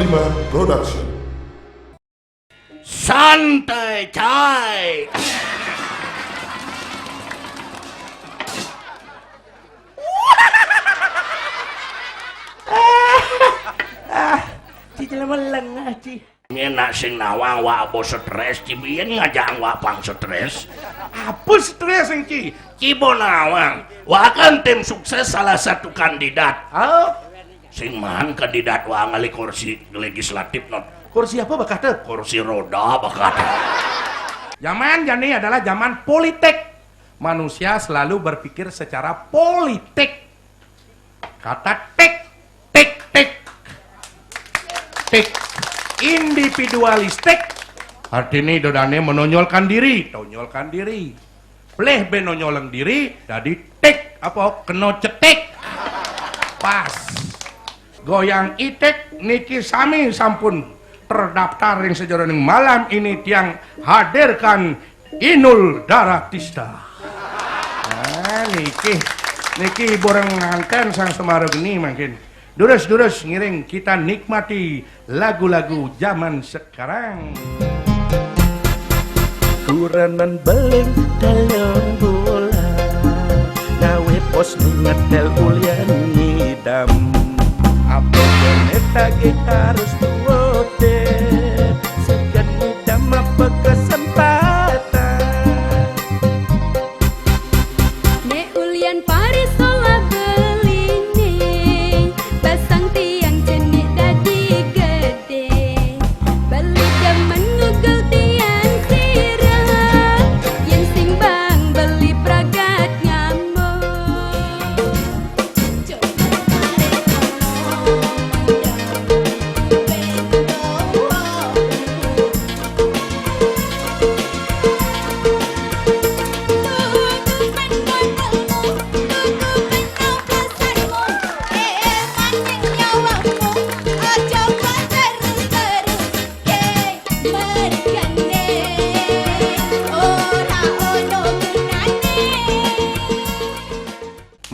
Lima Production. Santai cai. Ci jelema lengah ci. Nyenak sing nawang wa abo stres cibien ngajang wa pang stres. Apa stres yang ci? Cibo nawang wa kan tim sukses salah satu kandidat. Oh, Sing man kandidat wa ngali kursi legislatif not. kursi apa bakal teu? Kursi roda bakat. Zaman jani adalah zaman politik. Manusia selalu berpikir secara politik. Kata tik, tik, tik, tik. Individualistik. Artinya dodane menonjolkan diri, tonjolkan diri. Boleh menonjolkan diri, jadi tik apa kena cetik. Pas. Goyang itik niki sami sampun terdaftar yang sejroning malam ini tiang hadirkan Inul Daratista. Nah, niki boreng nganten sang Semarang ini makin. Durus ngiring kita nikmati lagu-lagu zaman sekarang. Kuranan beling dalam bulan nawe pos ngetel ulian ngidam apa geneta harus tuote segan ngidam apa kesempatan Nek ulian Paris olah belining pasang tiang jenik dadi gede beli jaman ngugel tiang sirah yen sing bang beli pragat nyamuk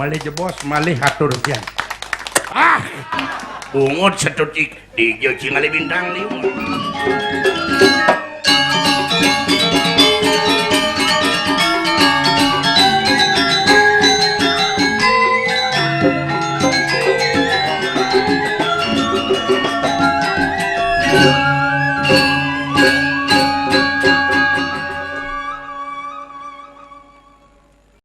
Malih jebos, malih hatur pian. Bungut setutik di Joci ngali bintang 5. Thank you.